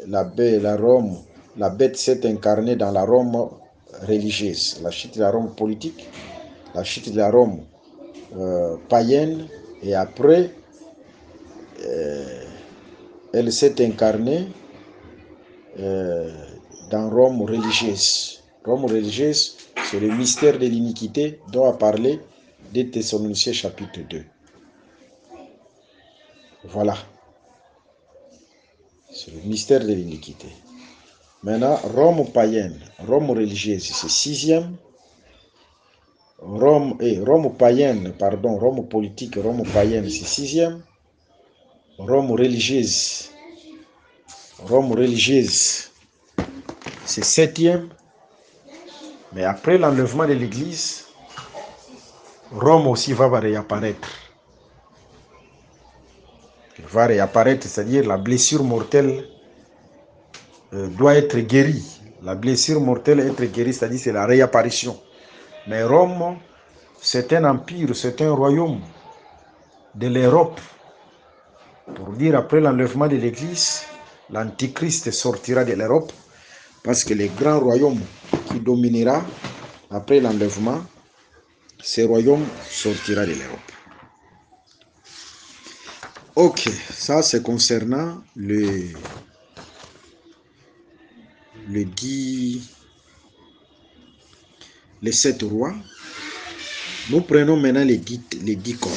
la bête s'est incarnée dans la Rome religieuse, la chute de la Rome politique, la chute de la Rome païenne, et après, elle s'est incarnée dans Rome religieuse. Rome religieuse, c'est le mystère de l'iniquité dont a parlé 2 Thessaloniciens chapitre 2. Voilà. C'est le mystère de l'iniquité. Maintenant, Rome païenne, Rome religieuse, c'est 6e. Rome politique, Rome païenne, c'est 6e. Rome religieuse, c'est 7e. Mais après l'enlèvement de l'Église, Rome aussi va réapparaître. Il va réapparaître, c'est-à-dire la blessure mortelle doit être guérie. La blessure mortelle être guérie, c'est-à-dire c'est la réapparition. Mais Rome, c'est un empire, c'est un royaume de l'Europe. Pour dire, après l'enlèvement de l'Église, l'Antichrist sortira de l'Europe parce que le grand royaume qui dominera après l'enlèvement, ce royaume sortira de l'Europe. Ok, ça c'est concernant les 7 rois. Nous prenons maintenant les 10 cornes.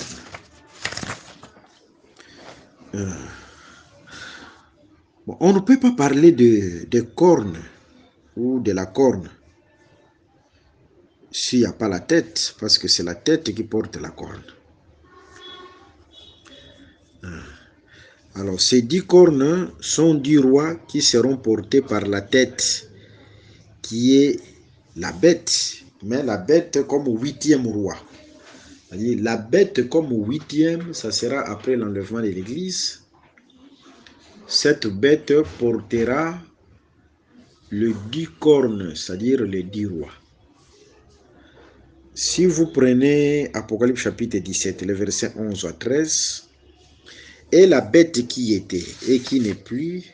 Bon, on ne peut pas parler de cornes ou de la corne s'il n'y a pas la tête, parce que c'est la tête qui porte la corne. Alors, ces 10 cornes sont 10 rois qui seront portés par la tête, qui est la bête, mais la bête comme 8e roi. C'est-à-dire, la bête comme 8e, ça sera après l'enlèvement de l'Église. Cette bête portera les 10 cornes, c'est-à-dire les 10 rois. Si vous prenez Apocalypse chapitre 17, les versets 11 à 13, et la bête qui était et qui n'est plus,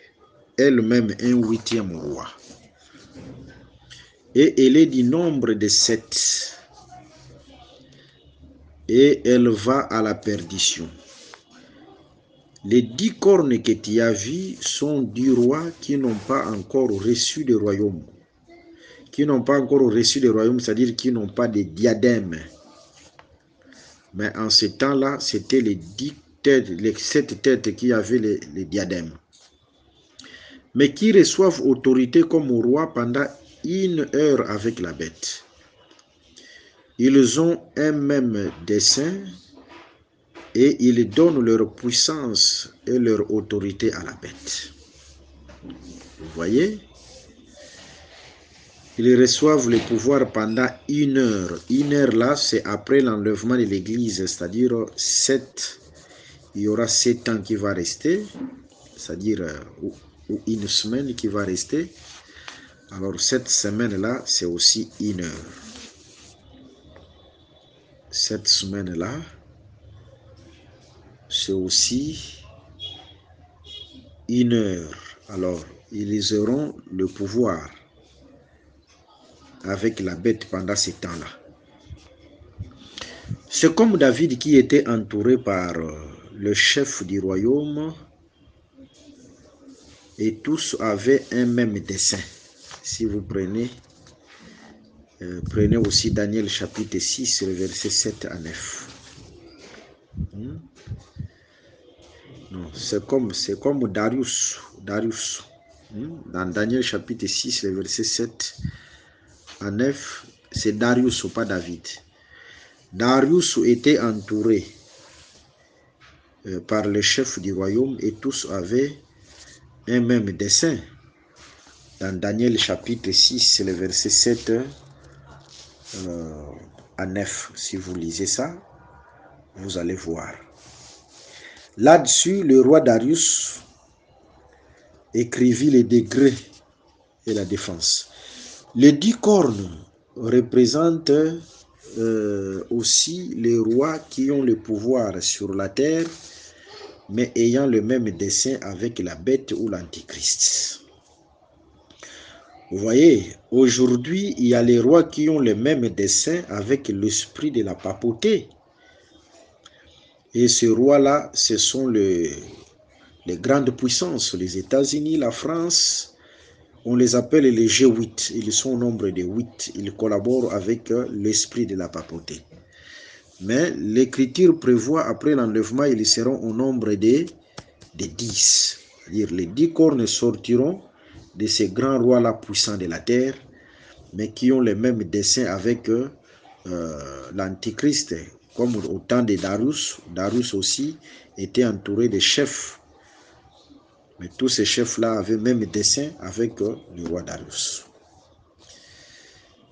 elle-même un 8e roi. Et elle est du nombre de 7. Et elle va à la perdition. Les 10 cornes que tu as vues sont 10 rois qui n'ont pas encore reçu de royaume. Qui n'ont pas encore reçu de royaume, c'est-à-dire qui n'ont pas de diadème. Mais en ce temps-là, c'était les 7 têtes qui avaient les diadèmes. Mais qui reçoivent autorité comme roi pendant 1 heure avec la bête. Ils ont un même dessein et ils donnent leur puissance et leur autorité à la bête. Vous voyez? Ils reçoivent le pouvoir pendant 1 heure. 1 heure là, c'est après l'enlèvement de l'Église, c'est-à-dire 7. Il y aura 7 ans qui va rester, c'est-à-dire ou 1 semaine qui va rester. Alors cette semaine-là, c'est aussi 1 heure. Cette semaine-là, c'est aussi 1 heure. Alors, ils auront le pouvoir avec la bête pendant ce temps-là. C'est comme David qui était entouré par le chef du royaume et tous avaient un même dessein. Si vous prenez aussi Daniel chapitre 6, le verset 7 à 9. Non, c'est comme Darius. Dans Daniel chapitre 6, le verset 7 à 9, c'est Darius, pas David. Darius était entouré par le chef du royaume et tous avaient un même dessein. Dans Daniel chapitre 6, le verset 7 à 9, si vous lisez ça, vous allez voir. Là-dessus, le roi Darius écrivit les degrés et la défense. Les 10 cornes représentent aussi les rois qui ont le pouvoir sur la terre, mais ayant le même dessein avec la bête ou l'antichrist. Vous voyez, aujourd'hui, il y a les rois qui ont le même dessein avec l'esprit de la papauté. Et ces rois-là, ce sont les grandes puissances, les États-Unis, la France. On les appelle les G8. Ils sont au nombre de 8. Ils collaborent avec l'esprit de la papauté. Mais l'Écriture prévoit, après l'enlèvement, ils seront au nombre de 10. C'est-à-dire les 10 cornes sortiront de ces grands rois-là puissants de la terre, mais qui ont les mêmes desseins avec l'Antichrist. Comme au temps de Darius, Darius aussi était entouré de chefs. Mais tous ces chefs-là avaient même dessein avec le roi Darius.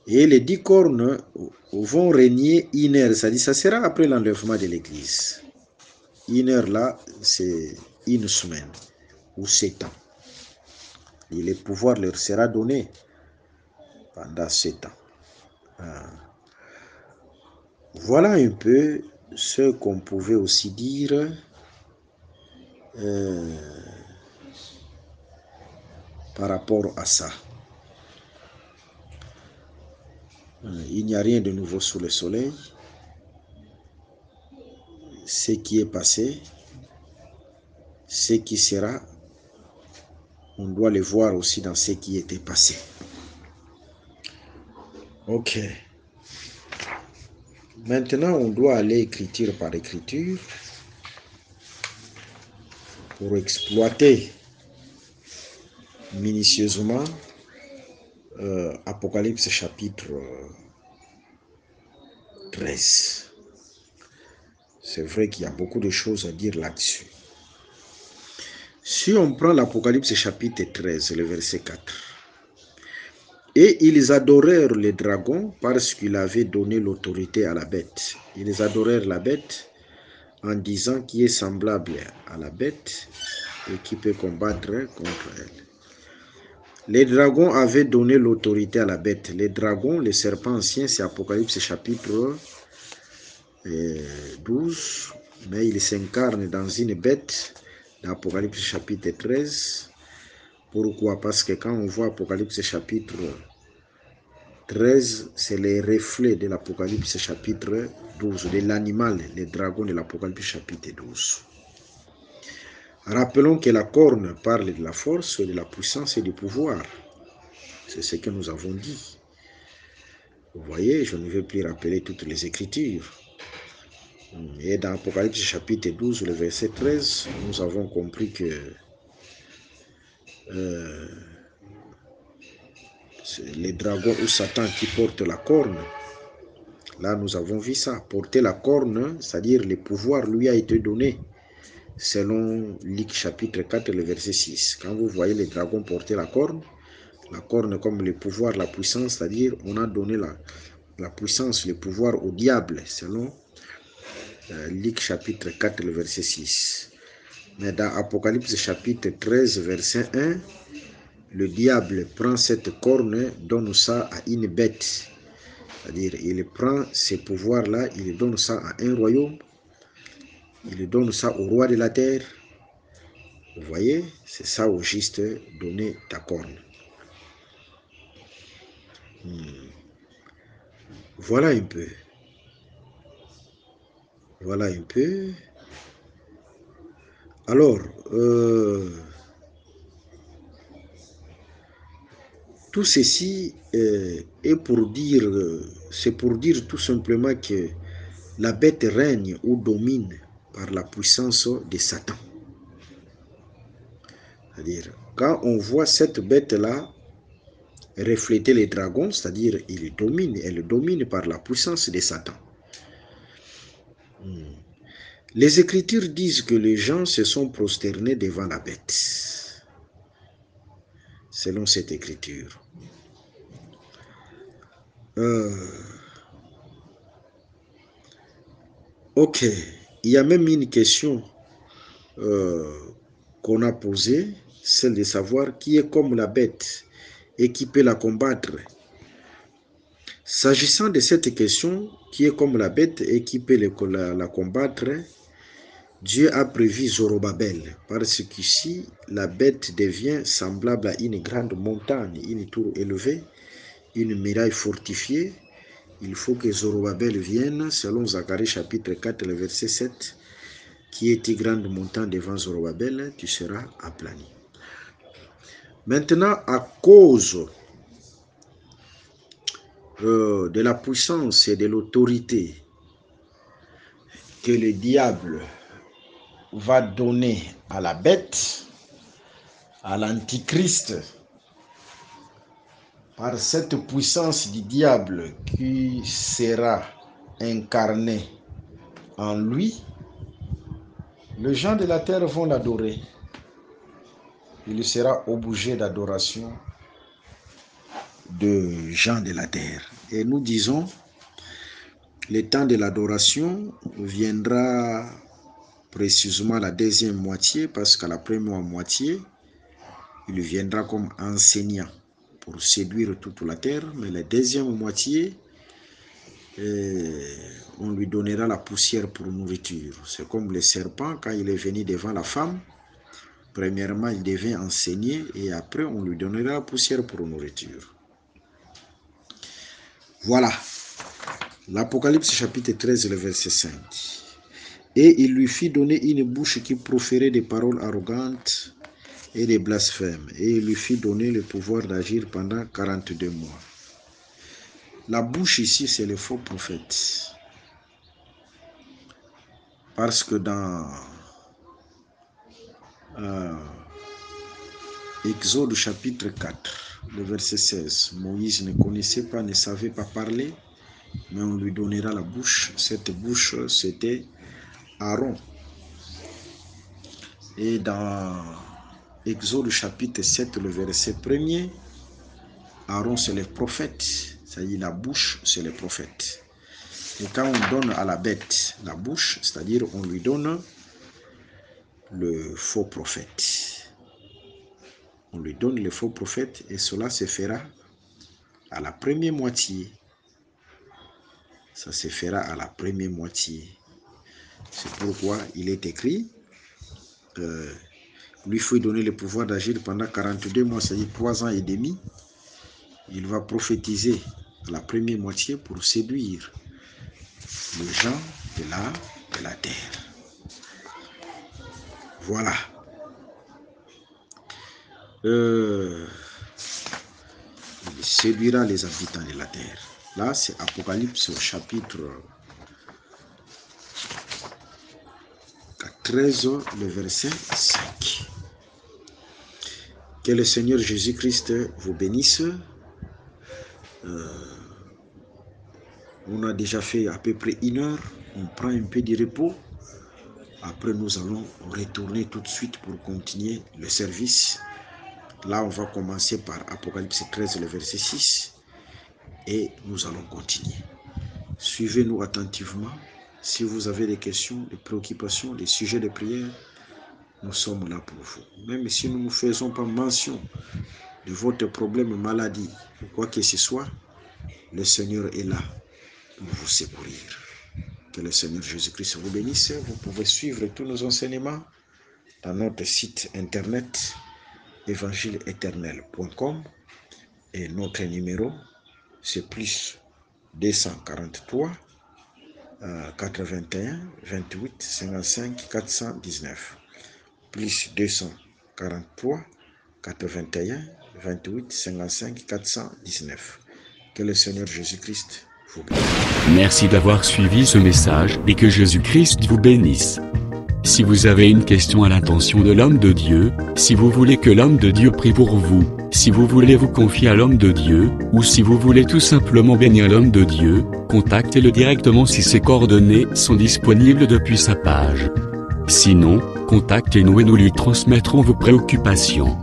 Et les 10 cornes vont régner 1 heure, c'est-à-dire ça sera après l'enlèvement de l'Église. 1 heure là, c'est 1 semaine ou 7 ans. Et le pouvoir leur sera donné pendant 7 ans. Voilà un peu ce qu'on pouvait aussi dire par rapport à ça. Il n'y a rien de nouveau sous le soleil. Ce qui est passé, ce qui sera, on doit le voir aussi dans ce qui était passé. Ok. Maintenant, on doit aller écriture par écriture. pour exploiter minutieusement Apocalypse chapitre 13. C'est vrai qu'il y a beaucoup de choses à dire là-dessus. Si on prend l'Apocalypse chapitre 13, le verset 4. Et ils adorèrent le dragon parce qu'il avait donné l'autorité à la bête. Ils adorèrent la bête en disant qui est semblable à la bête et qui peut combattre contre elle. Les dragons avaient donné l'autorité à la bête. Les dragons, les serpents anciens, c'est Apocalypse chapitre 12, mais il s'incarne dans une bête d'Apocalypse chapitre 13. Pourquoi? Parce que quand on voit Apocalypse chapitre 13, c'est les reflets de l'Apocalypse chapitre 12, de l'animal, les dragons de l'Apocalypse chapitre 12. Rappelons que la corne parle de la force, de la puissance et du pouvoir. C'est ce que nous avons dit. Vous voyez, je ne vais plus rappeler toutes les Écritures. Et dans Apocalypse chapitre 12, le verset 13, nous avons compris que les dragons ou Satan qui portent la corne, là nous avons vu ça. Porter la corne, c'est-à-dire le pouvoir lui a été donné, selon Luc chapitre 4, le verset 6. Quand vous voyez les dragons porter la corne comme le pouvoir, la puissance, c'est-à-dire on a donné la puissance, le pouvoir au diable, selon Luc chapitre 4, le verset 6. Mais dans Apocalypse chapitre 13, verset 1, le diable prend cette corne, donne ça à une bête. C'est-à-dire, il prend ces pouvoirs-là, il donne ça à un royaume, il donne ça au roi de la terre. Vous voyez, c'est ça au juste, donner ta corne. Voilà un peu. Voilà un peu. Alors, tout ceci est pour dire, c'est pour dire tout simplement que la bête règne ou domine par la puissance de Satan. C'est-à-dire, quand on voit cette bête-là refléter les dragons, c'est-à-dire elle domine par la puissance de Satan. Les Écritures disent que les gens se sont prosternés devant la bête, selon cette Écriture. Ok, il y a même une question qu'on a posée, celle de savoir qui est comme la bête et qui peut la combattre. S'agissant de cette question, qui est comme la bête et qui peut la combattre, Dieu a prévu Zorobabel, parce qu'ici, la bête devient semblable à une grande montagne, une tour élevée, une muraille fortifiée. Il faut que Zorobabel vienne, selon Zacharie chapitre 4, le verset 7, qui est une grande montagne devant Zorobabel, tu seras aplani. Maintenant, à cause de la puissance et de l'autorité que le diable va donner à la bête, à l'antichrist, par cette puissance du diable qui sera incarnée en lui, les gens de la terre vont l'adorer. Il sera objet d'adoration de gens de la terre. Et nous disons, le temps de l'adoration viendra précisément la deuxième moitié, parce qu'à la première moitié, il viendra comme enseignant pour séduire toute la terre, mais la deuxième moitié, on lui donnera la poussière pour nourriture. C'est comme le serpent, quand il est venu devant la femme, premièrement, il devait enseigner et après, on lui donnera la poussière pour nourriture. Voilà. L'Apocalypse chapitre 13, le verset 5. Et il lui fit donner une bouche qui proférait des paroles arrogantes et des blasphèmes. Et il lui fit donner le pouvoir d'agir pendant 42 mois. La bouche ici, c'est le faux prophète. Parce que dans Exode chapitre 4, le verset 16. Moïse ne connaissait pas, ne savait pas parler, mais on lui donnera la bouche. Cette bouche, c'était Aaron. Et dans Exode chapitre 7, le verset 1er, Aaron, c'est le prophète. C'est-à-dire la bouche, c'est le prophète. Et quand on donne à la bête la bouche, c'est-à-dire on lui donne le faux prophète. On lui donne le faux prophète et cela se fera à la première moitié. Ça se fera à la première moitié. C'est pourquoi il est écrit, lui faut donner le pouvoir d'agir pendant 42 mois, c'est-à-dire 3 ans et demi. Il va prophétiser à la première moitié pour séduire les gens de la terre. Voilà. Il séduira les habitants de la terre. Là, c'est Apocalypse au chapitre 13, le verset 5. Que le Seigneur Jésus-Christ vous bénisse. On a déjà fait à peu près 1 heure. On prend un peu de repos. Après, nous allons retourner tout de suite pour continuer le service. Là, on va commencer par Apocalypse 13, le verset 6. Et nous allons continuer. Suivez-nous attentivement. Si vous avez des questions, des préoccupations, des sujets de prière, nous sommes là pour vous. Même si nous ne faisons pas mention de votre problème, maladie ou quoi que ce soit, le Seigneur est là pour vous secourir. Que le Seigneur Jésus-Christ vous bénisse. Vous pouvez suivre tous nos enseignements dans notre site internet évangile-éternel.com et notre numéro c'est plus 243 81 28 55 419 plus 243 81 28 55 419. Que le Seigneur Jésus-Christ vous bénisse. Merci d'avoir suivi ce message et que Jésus-Christ vous bénisse. Si vous avez une question à l'intention de l'homme de Dieu, si vous voulez que l'homme de Dieu prie pour vous, si vous voulez vous confier à l'homme de Dieu, ou si vous voulez tout simplement bénir l'homme de Dieu, contactez-le directement si ses coordonnées sont disponibles depuis sa page. Sinon, contactez-nous et nous lui transmettrons vos préoccupations.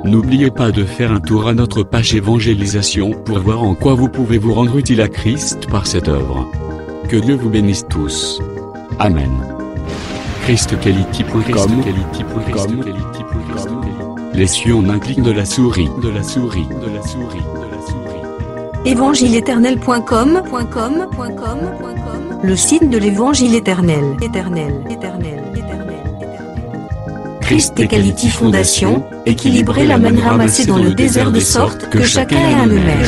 N'oubliez pas de faire un tour à notre page évangélisation pour voir en quoi vous pouvez vous rendre utile à Christ par cette œuvre. Que Dieu vous bénisse tous. Amen. ChristQuality.com. Les cieux en un clic de la souris. Évangile-éternel.com, le site de l'Évangile éternel. Christ et Quality Fondation, équilibrer la manne ramassée dans le désert de sorte que chacun ait un numère.